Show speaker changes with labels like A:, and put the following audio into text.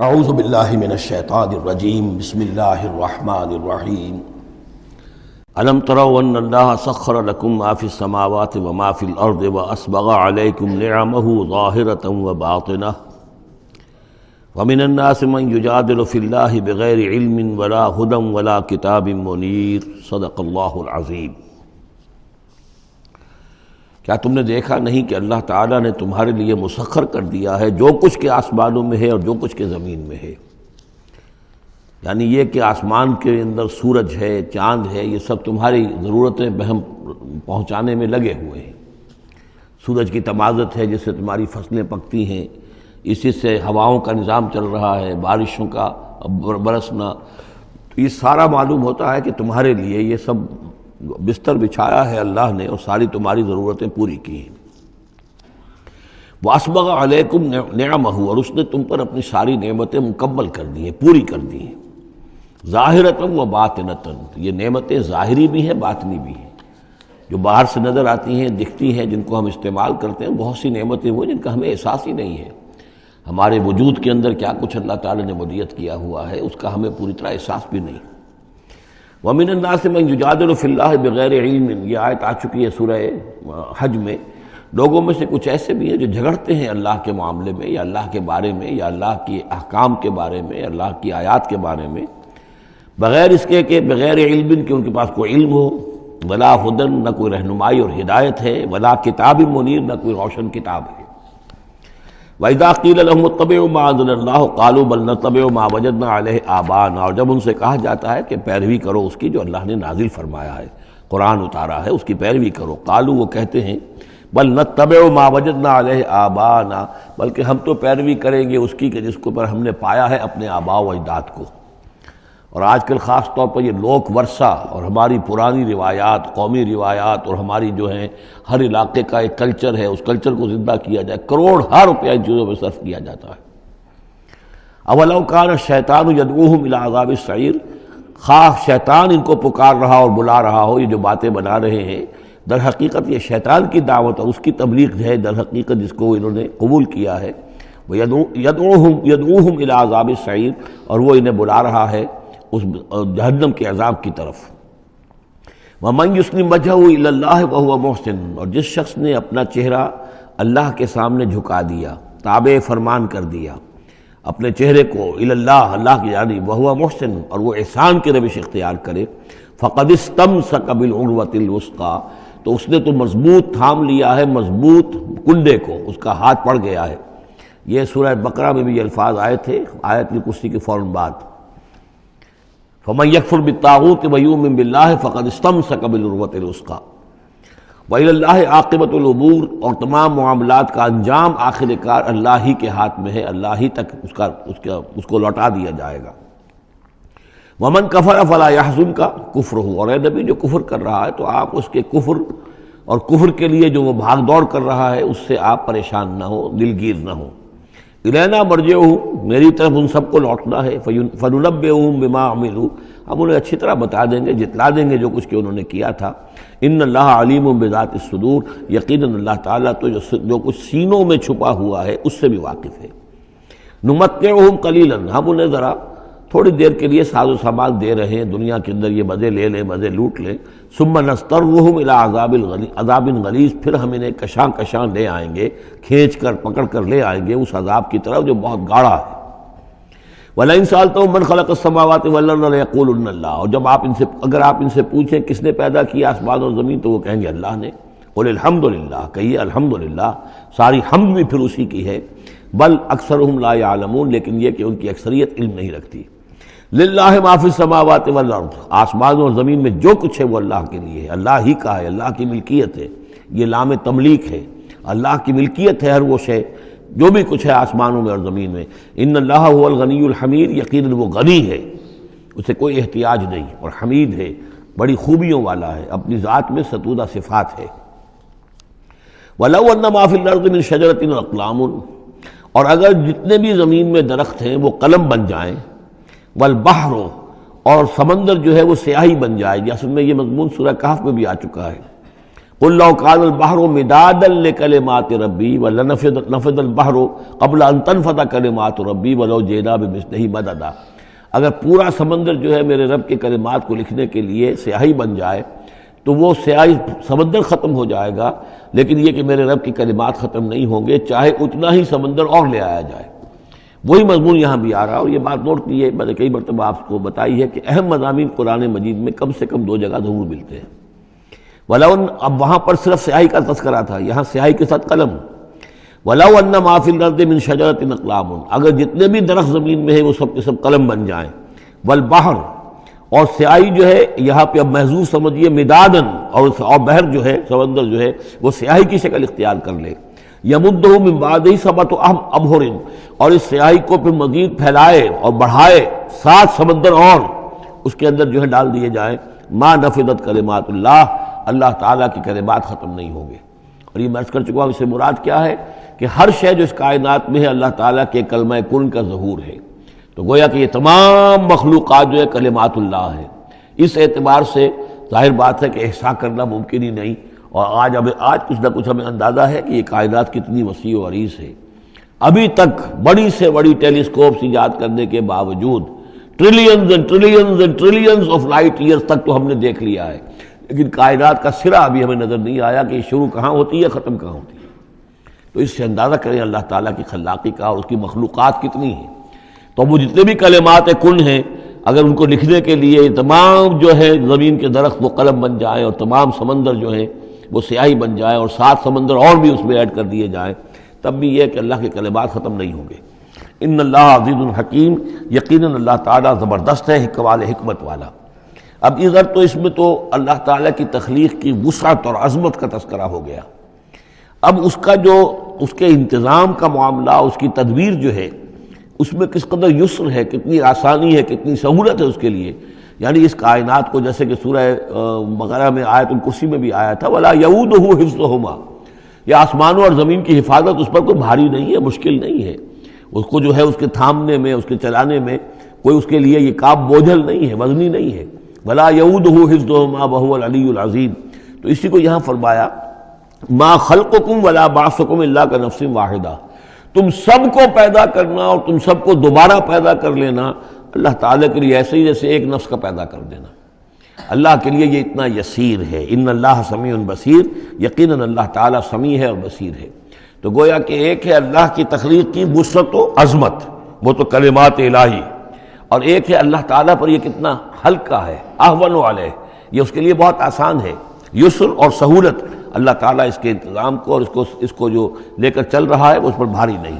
A: اعوذ باللہ من الشیطان الرجیم بسم اللہ الرحمن الرحیم الم تروا ان اللہ سخر لکم ما فی السماوات وما فی الارض واسبغ علیکم نعمہ ظاہرۃ وباطنہ ومن الناس من یجادل فی اللہ بغیر علم ولا ہدی ولا کتاب منیر صدق اللہ العظیم۔ کیا تم نے دیکھا نہیں کہ اللہ تعالیٰ نے تمہارے لیے مسخر کر دیا ہے جو کچھ کے آسمانوں میں ہے اور جو کچھ کے زمین میں ہے؟ یعنی یہ کہ آسمان کے اندر سورج ہے، چاند ہے، یہ سب تمہاری ضرورتیں بہم پہنچانے میں لگے ہوئے ہیں۔ سورج کی تمازت ہے جس سے تمہاری فصلیں پکتی ہیں، اسی سے ہواؤں کا نظام چل رہا ہے، بارشوں کا برسنا، تو یہ سارا معلوم ہوتا ہے کہ تمہارے لیے یہ سب بستر بچھایا ہے اللہ نے اور ساری تمہاری ضرورتیں پوری کی ہیں۔ وَأَسْبَغَ عَلَيْكُمْ نِعَمَهُ، اور اس نے تم پر اپنی ساری نعمتیں مکمل کر دی ہیں، پوری کر دی ہیں۔ ظاہرۃ وباطنۃ، یہ نعمتیں ظاہری بھی ہیں، باطنی بھی ہیں، جو باہر سے نظر آتی ہیں، دکھتی ہیں، جن کو ہم استعمال کرتے ہیں۔ بہت سی نعمتیں وہ جن کا ہمیں احساس ہی نہیں ہے، ہمارے وجود کے اندر کیا کچھ اللہ تعالی نے ودیعت کیا ہوا ہے اس کا ہمیں پوری طرح احساس بھی نہیں۔ وَمِنَ النَّاسِ مَن يُجَادِلُ فِي اللَّهِ بِغَيْرِ عِلْمٍ، یہ آیت آ چکی ہے سورہ حج میں۔ لوگوں میں سے کچھ ایسے بھی ہیں جو جھگڑتے ہیں اللہ کے معاملے میں یا اللہ کے بارے میں یا اللہ کے احکام کے بارے میں، اللہ کی آیات کے بارے میں، بغیر اس کے کہ بغیر علم کہ ان کے پاس کوئی علم ہو، ولا ہدن، نہ کوئی رہنمائی اور ہدایت ہے، ولا کتاب منیر، نہ کوئی روشن کتاب ہے۔ وَإِذَا قِيلَ لَهُمُ اتَّبِعُوا مَا أَنزَلَ اللَّهُ قَالُوا بَلْ نَتَّبِعُ مَا وَجَدْنَا عَلَيْهِ آبَاءَنَا، اور جب ان سے کہا جاتا ہے کہ پیروی کرو اس کی جو اللہ نے نازل فرمایا ہے، قرآن اتارا ہے، اس کی پیروی کرو۔ قالوا، وہ کہتے ہیں، بل نتبع ما وجدنا علیہ آباءنا، بلکہ ہم تو پیروی کریں گے اس کی کہ جس کو پر ہم نے پایا ہے اپنے آباء و اجداد کو۔ اور آج کل خاص طور پر یہ لوک ورثہ اور ہماری پرانی روایات، قومی روایات، اور ہماری جو ہیں ہر علاقے کا ایک کلچر ہے، اس کلچر کو زندہ کیا جائے، کروڑ ہر روپیہ ان چیزوں میں صرف کیا جاتا ہے۔ اولو کان الشیطان یدعوہم الی عذاب السعیر، خواہ شیطان ان کو پکار رہا اور بلا رہا ہو، یہ جو باتیں بنا رہے ہیں در حقیقت یہ شیطان کی دعوت اور اس کی تبلیغ ہے در حقیقت، جس کو انہوں نے قبول کیا ہے۔ یدعوہم الی عذاب السعیر، اور وہ انہیں بلا رہا ہے اس جہنم کے عذاب کی طرف۔ وَمَن يُسْلِمْ وَجْهَهُ إِلَى اللَّهِ وَهُوَ مُحْسِنٌ، اور جس شخص نے اپنا چہرہ اللہ کے سامنے جھکا دیا، تابع فرمان کر دیا اپنے چہرے کو الی اللہ، اللہ کی جانب، وَهُوَ مُحْسِنٌ، اور وہ احسان کی روش اختیار کرے، فَقَدِ اسْتَمْسَكَ بِالْعُرْوَةِ الْوُثْقَىٰ، تو اس نے تو مضبوط تھام لیا ہے، مضبوط کنڈے کو، اس کا ہاتھ پڑ گیا ہے۔ یہ سورہ بقرہ میں بھی یہ الفاظ آئے تھے آیت الکرسی کے فوراً بعد۔ فَمَن يَكْفُرْ بِالطَّاغُوتِ وَيُؤْمِن بِاللَّهِ فَقَدِ اسْتَمْسَكَ بِالْعُرْوَةِ الْوُثْقَىٰ وَإِلَى اللَّهِ عَاقِبَةُ الْأُمُورِ، اور تمام معاملات کا انجام آخر کار اللہ ہی کے ہاتھ میں ہے، اللہ ہی تک اس کو لوٹا دیا جائے گا۔ وَمَن كَفَرَ فَلَا يَحْزُنكَ كُفْرُهُ، اور اے نبی جو کفر کر رہا ہے تو آپ اس کے کفر اور کفر کے لیے جو وہ بھاگ دوڑ کر رہا ہے اس سے آپ پریشان نہ ہو، دلگیر نہ ہو۔ الینا مرجعہم، میری طرف ان سب کو لوٹنا ہے، فننبئہم بما عملوا، ہم انہیں اچھی طرح بتا دیں گے، جتلا دیں گے جو کچھ کہ انہوں نے کیا تھا۔ ان اللہ علیم بذات الصدور، یقیناً اللہ تعالیٰ تو جو کچھ سینوں میں چھپا ہوا ہے اس سے بھی واقف ہے۔ نمتعہم قلیلا، ہم انہیں ذرا تھوڑی دیر کے لیے ساز و سامان دے رہے ہیں، دنیا کے اندر یہ مزے لے لیں، مزے لوٹ لیں۔ ثم نضطرہم الی عذاب غلیظ، پھر ہم انہیں کشاں کشاں لے آئیں گے، کھینچ کر پکڑ کر لے آئیں گے اس عذاب کی طرف جو بہت گاڑا ہے۔ وَلَئِن سَأَلْتَهُم مَّن خَلَقَ السَّمَاوَاتِ وَالْأَرْضَ لَيَقُولُنَّ اللَّهُ، اور جب اگر آپ ان سے پوچھیں کس نے پیدا کیا آسمان اور زمین تو وہ کہیں گے اللہ نے۔ قُلِ الْحَمْدُ لِلَّهِ، کہیے الحمدللہ، ساری حمد بھی پھر اسی کی ہے۔ بل اکثرہم لا یعلمون، لیکن یہ کہ ان کی اکثریت علم نہیں رکھتی۔ للہ ما فی السماوات والارض، آسمان اور زمین میں جو کچھ ہے وہ اللہ کے لیے ہے، اللہ ہی کا ہے، اللہ کی ملکیت ہے، یہ لام تملیک ہے، اللہ کی ملکیت ہے ہر وہ شے جو بھی کچھ ہے آسمانوں میں اور زمین میں۔ ان اللہ هو الغنی الحمید، یقیناً وہ غنی ہے، اسے کوئی احتیاج نہیں، اور حمید ہے، بڑی خوبیوں والا ہے، اپنی ذات میں ستودہ صفات ہے۔ وَلَوْ أَنَّ مَا فِي الْأَرْضِ مِنْ شَجَرَةٍ أَقْلَامٌ، اور اگر جتنے بھی زمین میں درخت ہیں وہ قلم بن جائیں، والبحر، اور سمندر جو ہے وہ سیاہی بن جائے گی، اصل میں یہ مضمون سورہ کہف میں بھی آ چکا ہے۔ قل لو كان البحر مدادا لكلمات ربي ولنفد البحر قبل ان تنفد كلمات ربي ولو جئنا بمثله مددا، اگر پورا سمندر جو ہے میرے رب کے کلمات کو لکھنے کے لیے سیاہی بن جائے تو وہ سیاہی سمندر ختم ہو جائے گا، لیکن یہ کہ میرے رب کے کلمات ختم نہیں ہوں گے چاہے اتنا ہی سمندر اور لے آیا جائے۔ وہی مضمون یہاں بھی آ رہا، اور یہ بات نوٹ کی ہے، میں نے کئی مرتبہ آپ کو بتائی ہے کہ اہم مضامین قرآن مجید میں کم سے کم 2 جگہ ضرور ملتے ہیں۔ وَلَوْ اب وہاں پر صرف سیاہی کا تذکرہ تھا، یہاں سیاہی کے ساتھ قلم۔ وَلَوْ أَنَّ مَا فِي الْأَرْضِ مِنْ شَجَرَةٍ أَقْلَامٌ، اگر جتنے بھی درخت زمین میں ہیں وہ سب کے سب قلم بن جائیں۔ وَالْبَحْرُ، اور سیاہی جو ہے یہاں پہ اب محذوف سمجھیے مدادن، اور بحر جو ہے سمندر جو ہے وہ سیاہی کی شکل اختیار کر لے۔ یمدہ من بعدہ سبعۃ ابحر، اور اس سیاہی کو پھر مزید پھیلائے اور بڑھائے 7 سمندر اور اس کے اندر جو ہے ڈال دیے جائیں، ما نفدت کلمات اللہ، اللہ تعالیٰ کی کلمات ختم نہیں ہوں گے۔ اور یہ میں عرض کر چکا ہوں، اس سے مراد کیا ہے کہ ہر شے جو اس کائنات میں ہے اللہ تعالیٰ کے کلمہ کن کا ظہور ہے، تو گویا کہ یہ تمام مخلوقات جو ہے کلمات اللہ ہے۔ اس اعتبار سے ظاہر بات ہے کہ احصاء کرنا ممکن ہی نہیں، اور آج کچھ نہ کچھ ہمیں اندازہ ہے کہ یہ کائنات کتنی وسیع و عریض ہے۔ ابھی تک بڑی سے بڑی ٹیلیسکوپس ایجاد کرنے کے باوجود trillions and trillions and trillions of light years تک تو ہم نے دیکھ لیا ہے، لیکن کائنات کا سرا ابھی ہمیں نظر نہیں آیا کہ یہ شروع کہاں ہوتی ہے ختم کہاں ہوتی ہے۔ تو اس سے اندازہ کریں اللہ تعالیٰ کی خلاقی کا اور اس کی مخلوقات کتنی ہیں۔ تو وہ جتنے بھی کلمات کن ہیں اگر ان کو لکھنے کے لیے تمام جو ہے زمین کے درخت وہ قلم بن جائیں اور تمام سمندر جو ہیں وہ سیاہی بن جائیں اور 7 سمندر اور بھی اس میں ایڈ کر دیے جائیں، تب بھی یہ کہ اللہ کے کلمات ختم نہیں ہوں گے۔ ان اللہ عزیز الحکیم، یقیناً اللہ تعالیٰ زبردست ہے، حکمت والا۔ اب ادھر تو اس میں تو اللہ تعالیٰ کی تخلیق کی وسعت اور عظمت کا تذکرہ ہو گیا، اب اس کا جو اس کے انتظام کا معاملہ، اس کی تدبیر جو ہے اس میں کس قدر یسر ہے، کتنی آسانی ہے، کتنی سہولت ہے اس کے لیے۔ یعنی اس کائنات کو جیسے کہ سورہ بقرہ میں آیت الکرسی میں بھی آیا تھا وَلَا يَئُودُهُ حِفْظُهُمَا، یہ آسمانوں اور زمین کی حفاظت اس پر کوئی بھاری نہیں ہے، مشکل نہیں ہے، اس کو جو ہے اس کے تھامنے میں، اس کے چلانے میں کوئی اس کے لیے یہ کام بوجھل نہیں ہے، وزنی نہیں ہے۔ وَلَا يَئُودُهُ حِفْظُهُمَا وَهُوَ الْعَلِيُّ الْعَظِيمُ، تو اسی کو یہاں فرمایا مَا خَلْقُكُمْ وَلَا بَعْثُكُمْ إِلَّا كَنَفْسٍ وَاحِدَةٍ، تم سب کو پیدا کرنا اور تم سب کو دوبارہ پیدا کر لینا اللہ تعالیٰ کے لیے ایسے ہی جیسے ایک نفس کا پیدا کر دینا، اللہ کے لیے یہ اتنا یسیر ہے۔ ان اللہ سمیع بصیر، یقیناً اللہ تعالیٰ سمیع ہے اور بصیر ہے۔ تو گویا کہ ایک ہے اللہ کی تخلیق کی وسعت و عظمت، وہ تو کلمات الہی، اور ایک ہے اللہ تعالیٰ پر یہ کتنا ہلکا ہے، اہون علیہ، یہ اس کے لیے بہت آسان ہے، یسر اور سہولت۔ اللہ تعالیٰ اس کے انتظام کو اور اس کو جو لے کر چل رہا ہے وہ اس پر بھاری نہیں۔